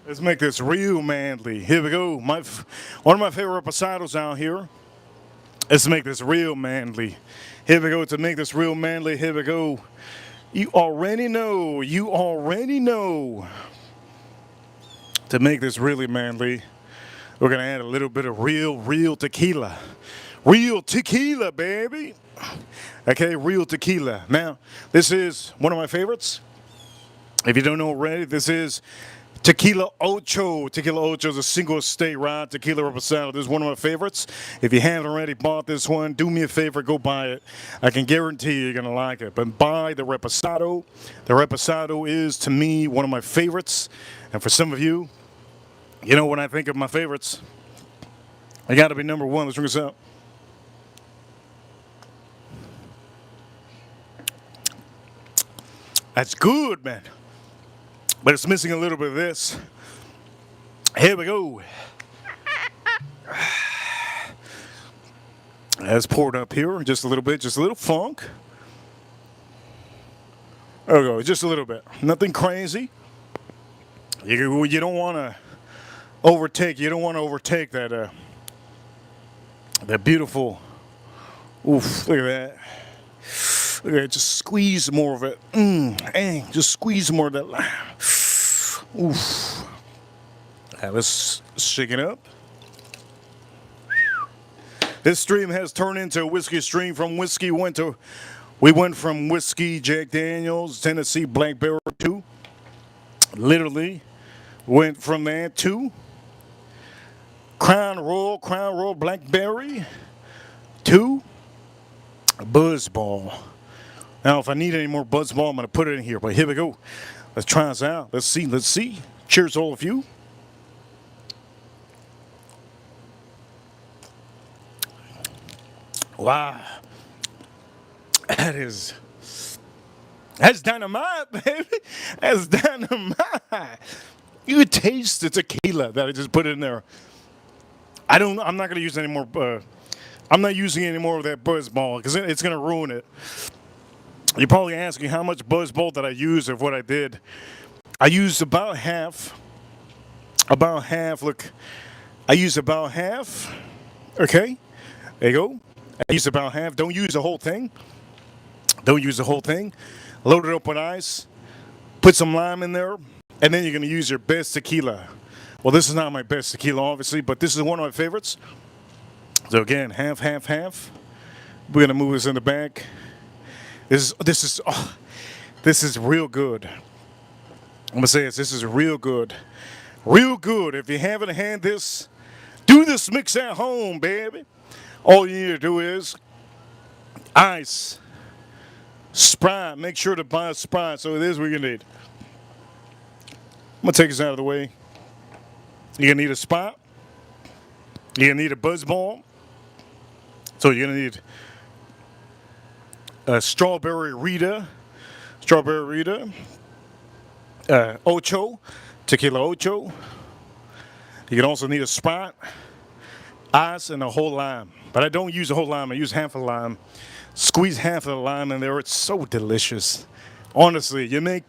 Let's make this real manly. Here we go. One of my favorite reposados out here. Let's make this real manly. Here we go. To make this real manly, here we go. You already know. You already know. To make this really manly, we're going to add a little bit of real tequila. Real tequila, baby. Okay, real tequila. Now, this is one of my favorites. If you don't know already, this is Tequila Ocho. Tequila Ocho is a single estate rye tequila reposado. This is one of my favorites. If you haven't already bought this one, do me a favor, go buy it. I can guarantee you're going to like it. But buy the reposado. The reposado is, to me, one of my favorites. And for some of you, you know, when I think of my favorites, I got to be number one. Let's drink this out. That's good, man. But it's missing a little bit of this. Here we go. That's poured up here just a little bit, just a little funk. There we go, just a little bit. Nothing crazy. You don't want to overtake. You don't want to overtake that that beautiful. Oof! Look at that. Look at it. Just squeeze more of it. Just squeeze more of that. Oof. Right, let's shake it up. This stream has turned into a whiskey stream. From whiskey we went from whiskey, Jack Daniels, Tennessee Blackberry to, literally went from that to Crown Royal Blackberry to BuzzBall. Now, if I need any more BuzzBall, I'm going to put it in here. But here we go. Let's try this out. Let's see. Cheers, all of you. Wow. That's dynamite, baby. That's dynamite. You taste the tequila that I just put in there. I'm not going to use any more. I'm not using any more of that BuzzBall because it's going to ruin it. You're probably asking how much BuzzBall did I use of what I did. I used about half. Look, I used about half. Okay, there you go. I used about half. Don't use the whole thing. Load it up with ice. Put some lime in there. And then you're going to use your best tequila. Well, this is not my best tequila, obviously, but this is one of my favorites. So again, half. We're going to move this in the back. This is real good. I'm going to say this is real good. Real good. If you haven't had this, do this mix at home, baby. All you need to do is ice, Sprite. Make sure to buy a Sprite. So it is what you're going to need. I'm going to take this out of the way. You're going to need a Sprite. You're going to need a BuzzBall. So you're going to need a strawberry Rita, Ocho, Tequila Ocho. You can also need a Sprite, ice, and a whole lime. But I don't use a whole lime. I use half a lime. Squeeze half of the lime in there. It's so delicious. Honestly, you make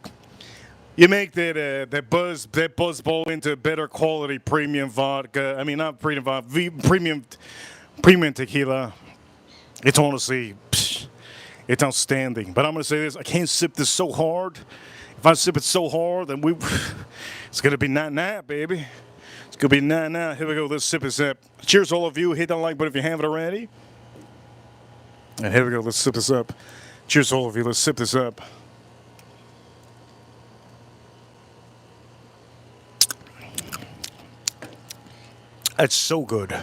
that BuzzBall into better quality premium vodka. I mean, not premium vodka, premium tequila. It's honestly, it's outstanding. But I'm gonna say this: I can't sip this so hard. If I sip it so hard, then it's gonna be night, baby. It's gonna be night. Here we go. Let's sip this up. Cheers, all of you. Hit that like button if you haven't already. And here we go. Let's sip this up. Cheers, all of you. Let's sip this up. That's so good.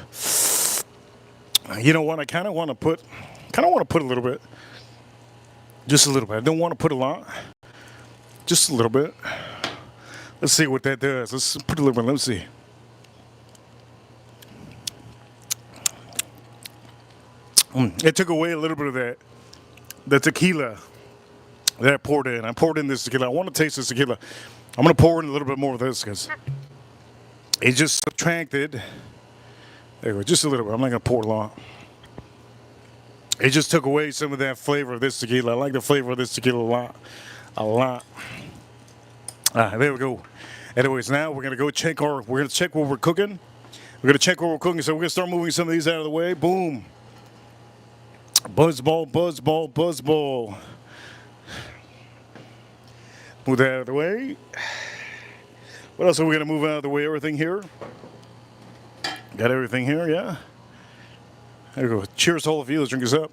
You know what? I kind of want to put a little bit. Just a little bit. I don't want to put a lot. Just a little bit. Let's see what that does. Let's put a little bit. Let's see. It took away a little bit of the tequila that I poured in. I poured in this tequila. I want to taste this tequila. I'm going to pour in a little bit more of this because it just subtracted. There you go, just a little bit. I'm not going to pour a lot. It just took away some of that flavor of this tequila. I like the flavor of this tequila a lot. There we go. Anyways, now we're going to check what we're cooking. We're going to check what we're cooking. So we're going to start moving some of these out of the way. Boom. BuzzBall. Move that out of the way. What else are we going to move out of the way? Everything here? Got everything here, yeah? There we go. Cheers to all of you. Let's drink this up.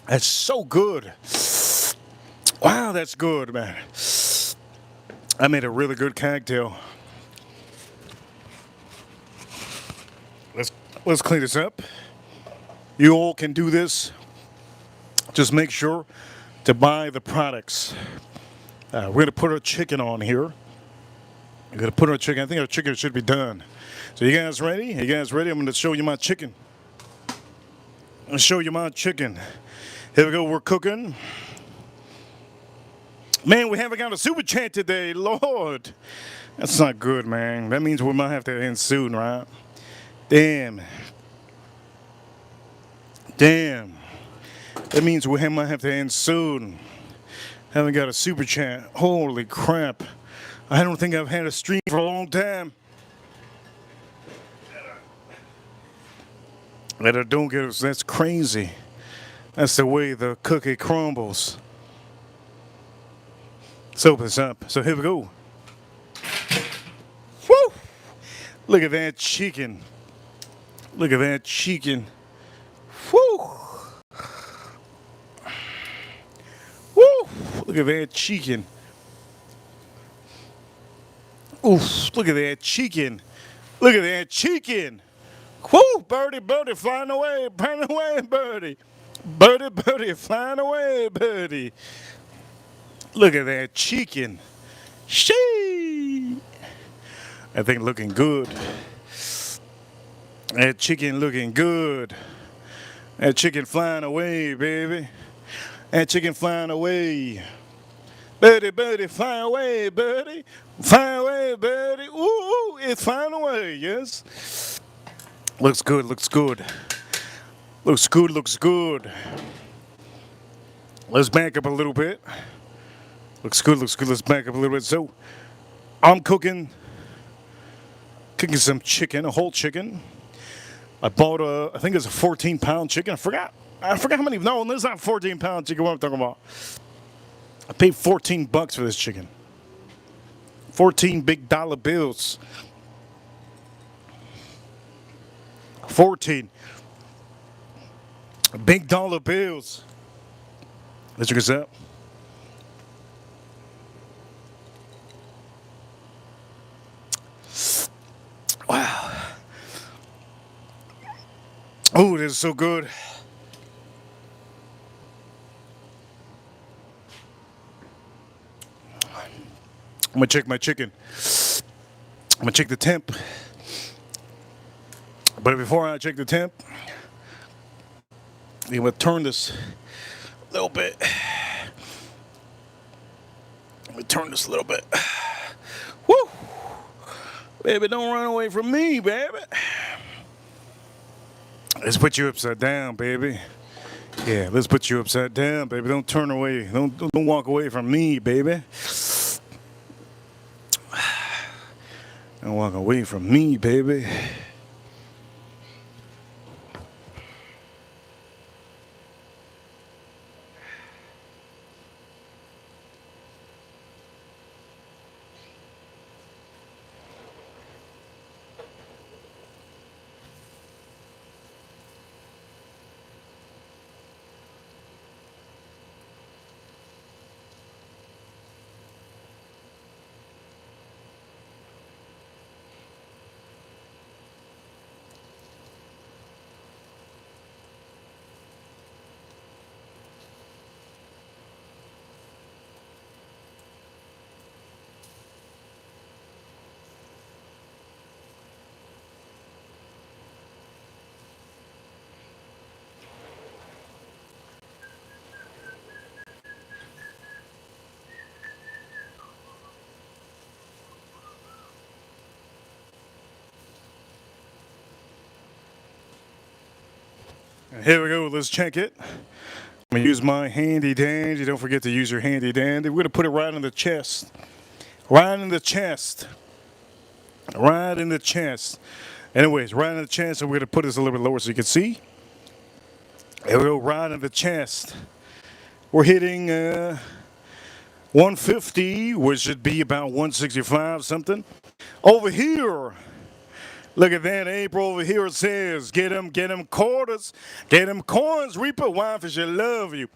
That's so good. Wow, that's good, man. I made a really good cocktail. Let's clean this up. You all can do this. Just make sure to buy the products. We're going to put our chicken on here. We're going to put our chicken. I think our chicken should be done. So you guys ready? You guys ready? I'm going to show you my chicken. I'll show you my chicken. Here we go. We're cooking. Man, we haven't got a super chat today. Lord. That's not good, man. That means we might have to end soon, right? Damn. That means we might have to end soon. Haven't got a super chat. Holy crap. I don't think I've had a stream for a long time. That I don't get it. That's crazy. That's the way the cookie crumbles. Let's open this up. So here we go. Woo! Look at that chicken. Look at that chicken. Woo! Woo! Look at that chicken. Oof! Look at that chicken. Look at that chicken. Woo! Birdie, birdie, flying away, birdie. Birdie, birdie, flying away, birdie. Look at that chicken. Shee! I think looking good. That chicken looking good. That chicken flying away, baby. That chicken flying away. Birdie, birdie, fly away, birdie. Fly away, birdie. Ooh, it's flying away, yes. Looks good, looks good. Looks good, looks good. Let's back up a little bit. Looks good, looks good. Let's back up a little bit. So, I'm cooking some chicken, a whole chicken. I bought I think it's a 14-pound chicken. I forgot how many. No, this is not 14-pound chicken. What I'm talking about. I paid $14 for this chicken. 14 big dollar bills. 14 big dollar bills. Let's check this out. Wow. Oh, this is so good. I'm gonna check my chicken. I'm gonna check the temp. But before I check the temp, I'm gonna turn this a little bit. Let me turn this a little bit. Woo! Baby, don't run away from me, baby. Let's put you upside down, baby. Yeah, let's put you upside down, baby. Don't turn away. Don't walk away from me, baby. Don't walk away from me, baby. Here we go. Let's check it. I'm going to use my handy dandy. Don't forget to use your handy dandy. We're going to put it right in the chest. Right in the chest. Right in the chest. Anyways, right in the chest. So we're going to put this a little bit lower so you can see. There we go, right in the chest. We're hitting 150, which should be about 165 something. Over here, look at that, April. Over here it says, get them quarters, get them coins, Reaper. Why? Because you love you.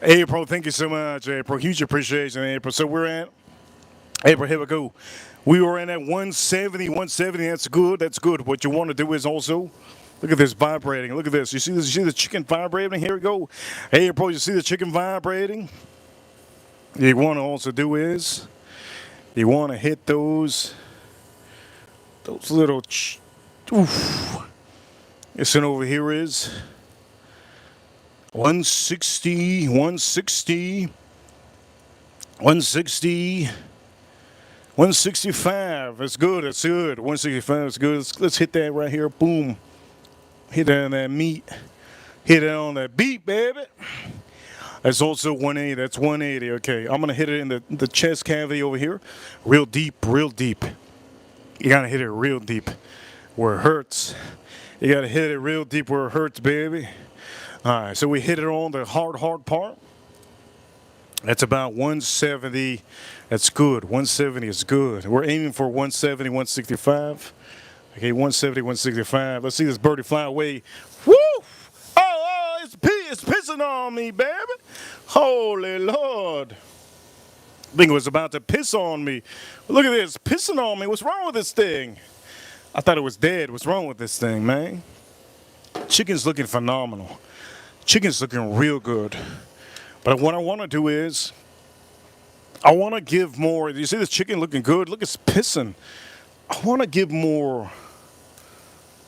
April, thank you so much, April. Huge appreciation, April. So we're at, April, here we go. We were in at 170, 170. That's good. That's good. What you want to do is also, look at this vibrating. Look at this. You see this? You see the chicken vibrating? Here we go. April, you see the chicken vibrating? You want to also do is, you want to hit those little, oof. This one over here is 160, 160, 160, 165. That's good. That's good. 165 is good. Let's hit that right here. Boom. Hit that on that meat. Hit it on that beat, baby. That's also 180. That's 180. Okay. I'm going to hit it in the chest cavity over here. Real deep, real deep. You got to hit it real deep where it hurts. You got to hit it real deep where it hurts, baby. All right. So we hit it on the hard part. That's about 170. That's good. 170 is good. We're aiming for 170, 165. Okay, 170, 165. Let's see this birdie fly away. Woo! Oh, it's pissing on me, baby. Holy Lord. I think it was about to piss on me. Look at this, pissing on me. What's wrong with this thing? I thought it was dead. What's wrong with this thing, man? Chicken's looking phenomenal. Chicken's looking real good. But what I want to do is, I want to give more. You see this chicken looking good? Look, it's pissing. I want to give more.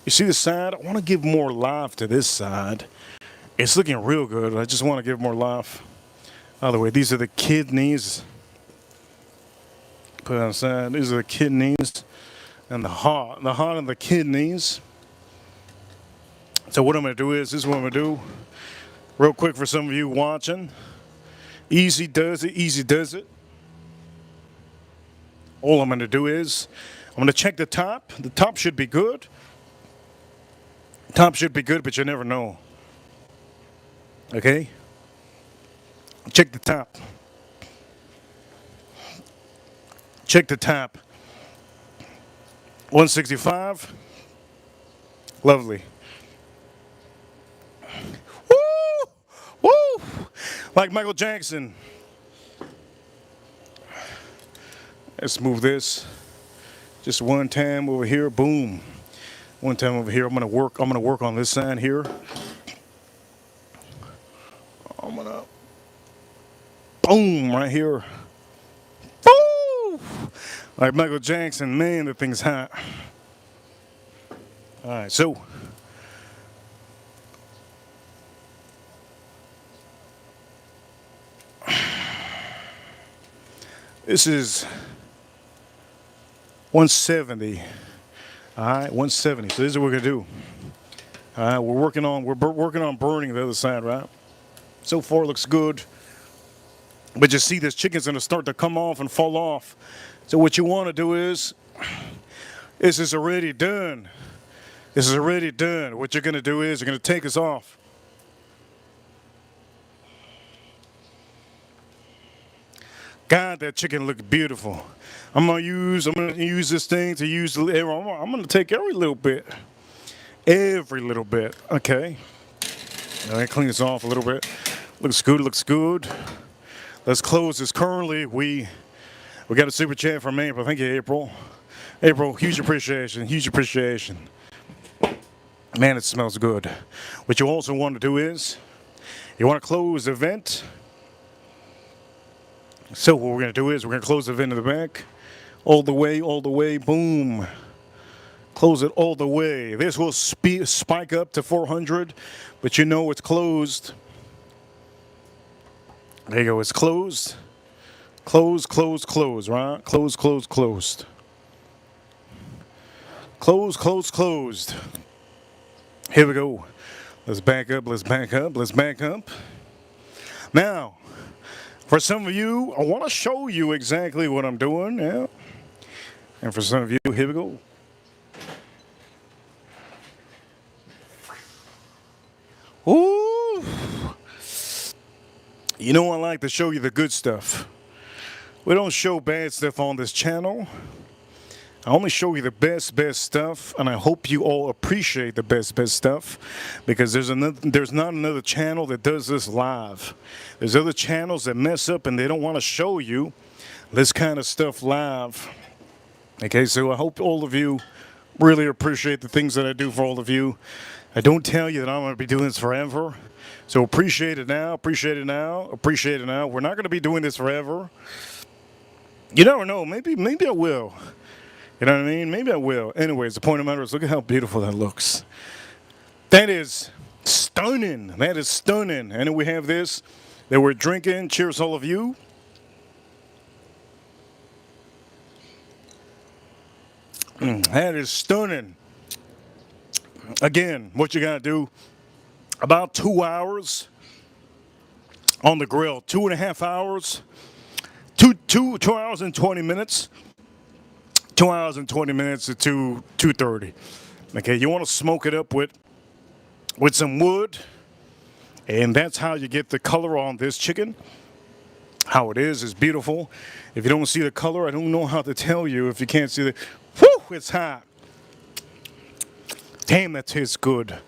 You see the side? I want to give more life to this side. It's looking real good. I just want to give more life. By the way, these are the kidneys. Put it on the side. These are the kidneys and the heart. The heart and the kidneys. So what I'm going to do is, this is what I'm going to do. Real quick for some of you watching. Easy does it, easy does it. All I'm going to do is, I'm going to check the top. The top should be good. Top should be good, but you never know. Okay? Check the top. Check the top. 165. Lovely. Woo! Like Michael Jackson. Let's move this. Just one time over here. Boom. One time over here. I'm gonna work on this side here. I'm gonna boom right here. Woo! Like Michael Jackson, man, the thing's hot. Alright, so this is 170. All right, 170. So this is what we're gonna do. All right, we're working on burning the other side, right? So far, it looks good. But you see, this chicken's gonna start to come off and fall off. So what you want to do is, this is already done. This is already done. What you're gonna do is, you're gonna take this off. God, that chicken looked beautiful. I'm gonna use this thing to use the. I'm gonna take every little bit. Every little bit. Okay. All right, clean this off a little bit. Looks good. Looks good. Let's close this. Currently, we got a super chat from April. Thank you, April. April, huge appreciation. Huge appreciation. Man, it smells good. What you also want to do is, you want to close the vent. So what we're going to do is, we're going to close the vent in the back. All the way, boom. Close it all the way. This will spike up to 400, but you know it's closed. There you go, it's closed. Close, close, close, right? Close, close, closed. Close, close, closed. Here we go. Let's back up, let's back up, let's back up. Now, for some of you, I want to show you exactly what I'm doing, yeah. And for some of you, here we go. Ooh! You know I like to show you the good stuff. We don't show bad stuff on this channel. I only show you the best stuff, and I hope you all appreciate the best stuff, because there's not another channel that does this live. There's other channels that mess up and they don't want to show you this kind of stuff live. Okay, so I hope all of you really appreciate the things that I do for all of you. I don't tell you that I'm going to be doing this forever. So appreciate it now, appreciate it now, appreciate it now. We're not going to be doing this forever. You never know, maybe I will. You know what I mean? Maybe I will. Anyways, the point of the matter is, look at how beautiful that looks. That is stunning. That is stunning. And then we have this that we're drinking. Cheers, all of you. That is stunning. Again, what you gotta do, about 2 hours on the grill. 2.5 hours. 2 hours and 20 minutes. 2 hours and 20 minutes to 2:30. Okay, you want to smoke it up with some wood, and that's how you get the color on this chicken. How it is beautiful. If you don't see the color, I don't know how to tell you. If you can't see the, whew, it's hot. Damn, that tastes good.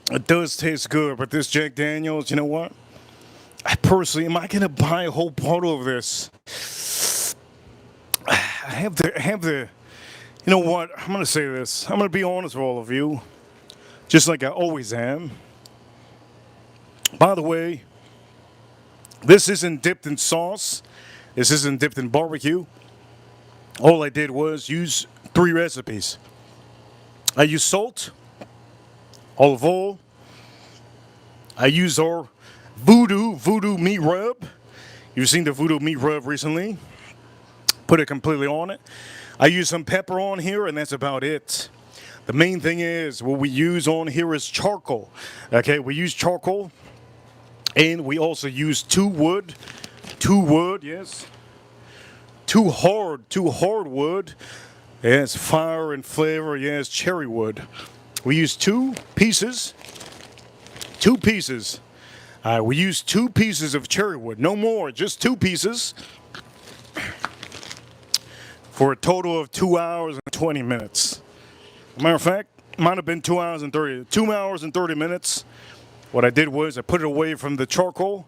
It does taste good, but this Jack Daniels, you know what? I personally, am I gonna buy a whole bottle of this? I have the, you know what? I'm going to say this. I'm going to be honest with all of you, just like I always am. By the way, this isn't dipped in sauce. This isn't dipped in barbecue. All I did was use 3 recipes. I used salt, olive oil. I used our voodoo meat rub. You've seen the voodoo meat rub recently. Put it completely on it. I use some pepper on here, and that's about it. The main thing is, what we use on here is charcoal. Okay, we use charcoal, and we also use 2 wood, yes. 2 hard wood. Yes, fire and flavor, yes, cherry wood. We use 2 pieces. 2 pieces. We use 2 pieces of cherry wood, no more, just 2 pieces. For a total of 2 hours and 20 minutes. Matter of fact, might have been 2 hours and 30 minutes. What I did was I put it away from the charcoal,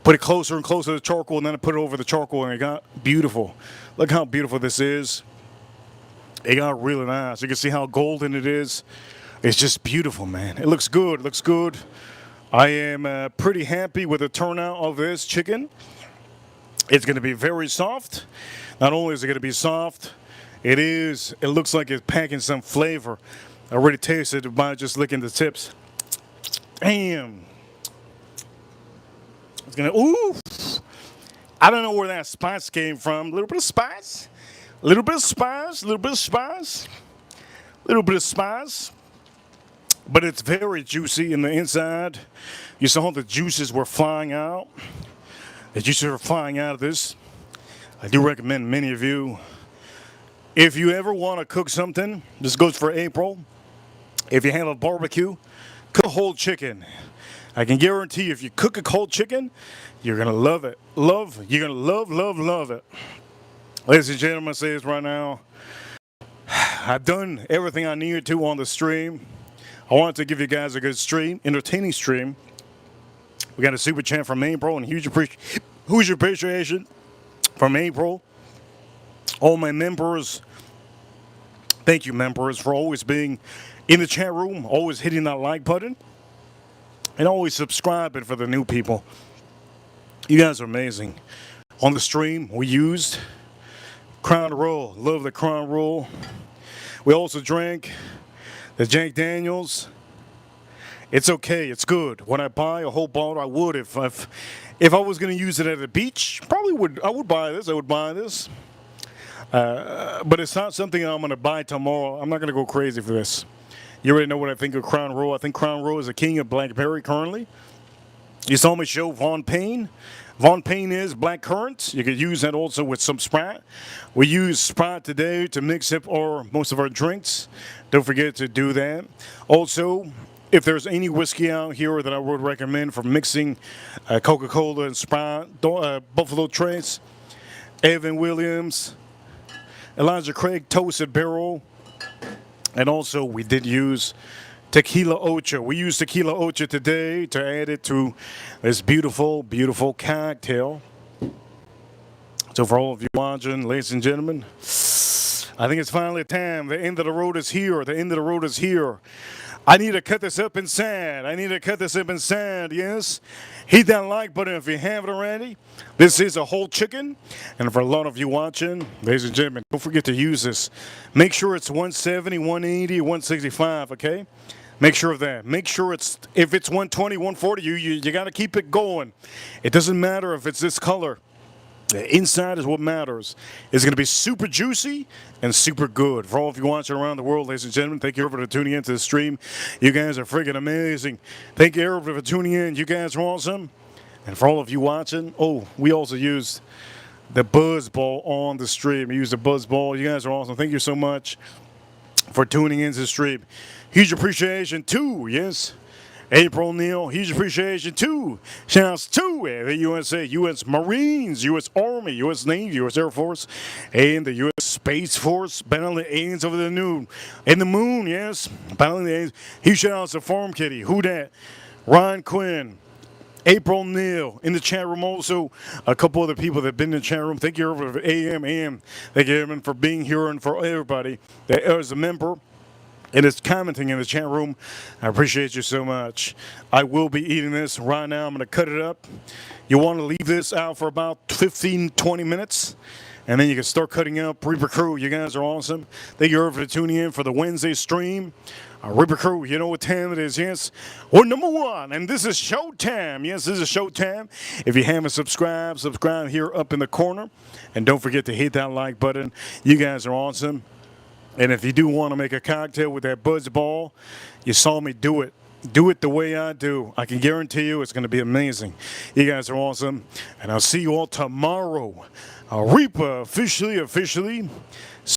put it closer and closer to the charcoal, and then I put it over the charcoal, and it got beautiful. Look how beautiful this is. It got really nice. You can see how golden it is. It's just beautiful, man. It looks good. It looks good. I am pretty happy with the turnout of this chicken. It's going to be very soft. Not only is it going to be soft, it looks like it's packing some flavor. I already tasted it by just licking the tips. Damn. It's going to, ooh. I don't know where that spice came from. A little bit of spice. A little bit of spice. A little bit of spice. A little bit of spice. But it's very juicy in the inside. You saw the juices were flying out. The juices are flying out of this. I do recommend many of you, if you ever want to cook something, this goes for April. If you have a barbecue, cook a whole chicken. I can guarantee if you cook a whole chicken, you're going to love it. You're going to love it. Ladies and gentlemen, I say this right now. I've done everything I needed to on the stream. I wanted to give you guys a good stream, entertaining stream. We got a super chat from April, and huge appreciation from April. All my members, thank you, members, for always being in the chat room, always hitting that like button, and always subscribing for the new people. You guys are amazing. On the stream, we used Crown Royal. Love the Crown Royal. We also drank the Jack Daniels. It's okay. It's good. When I buy a whole bottle, I would. If I was going to use it at the beach, probably would. I would buy this. I would buy this. But it's not something I'm going to buy tomorrow. I'm not going to go crazy for this. You already know what I think of Crown Royal. I think Crown Royal is the king of Blackberry currently. You saw me show Von Payne. Von Payne is black currant. You could use that also with some Sprite. We use Sprite today to mix up most of our drinks. Don't forget to do that. Also, if there's any whiskey out here that I would recommend for mixing Coca-Cola and Sprite, Buffalo Trace, Evan Williams, Elijah Craig Toasted Barrel, and also we did use Tequila Ocha. We used Tequila Ocha today to add it to this beautiful, beautiful cocktail. So for all of you watching, ladies and gentlemen, I think it's finally time. The end of the road is here. The end of the road is here. I need to cut this up inside. I need to cut this up inside, yes. Hit that like button if you haven't already. This is a whole chicken. And for a lot of you watching, ladies and gentlemen, don't forget to use this. Make sure it's 170, 180, 165, okay? Make sure of that. Make sure if it's 120, 140, you got to keep it going. It doesn't matter if it's this color. The inside is what matters. It's going to be super juicy and super good. For all of you watching around the world, ladies and gentlemen, thank you for tuning into the stream. You guys are freaking amazing. Thank you for tuning in. You guys are awesome. And for all of you watching, we also used the BuzzBall on the stream. We used the BuzzBall. You guys are awesome. Thank you so much for tuning into the stream. Huge appreciation to, yes, April Neal, huge appreciation to, shouts to the USA, U.S. Marines, U.S. Army, U.S. Navy, U.S. Air Force, and the U.S. Space Force, battling the aliens over the moon, yes, battling the aliens. Huge shout-outs to Farm Kitty, Who Dat, Ryan Quinn, April Neal, in the chat room also, a couple other people that have been in the chat room. Thank you for AM, thank you everyone for being here and for everybody that is a member and is commenting in the chat room. I appreciate you so much. I will be eating this right now. I'm going to cut it up. You want to leave this out for about 15, 20 minutes, and then you can start cutting up. Reaper Crew, you guys are awesome. Thank you for tuning in for the Wednesday stream. Reaper Crew, you know what time it is, yes? We're number one, and this is showtime. Yes, this is showtime. If you haven't subscribed, subscribe here up in the corner. And don't forget to hit that like button. You guys are awesome. And if you do want to make a cocktail with that BuzzBall, you saw me do it. Do it the way I do. I can guarantee you it's going to be amazing. You guys are awesome. And I'll see you all tomorrow. Reaper officially.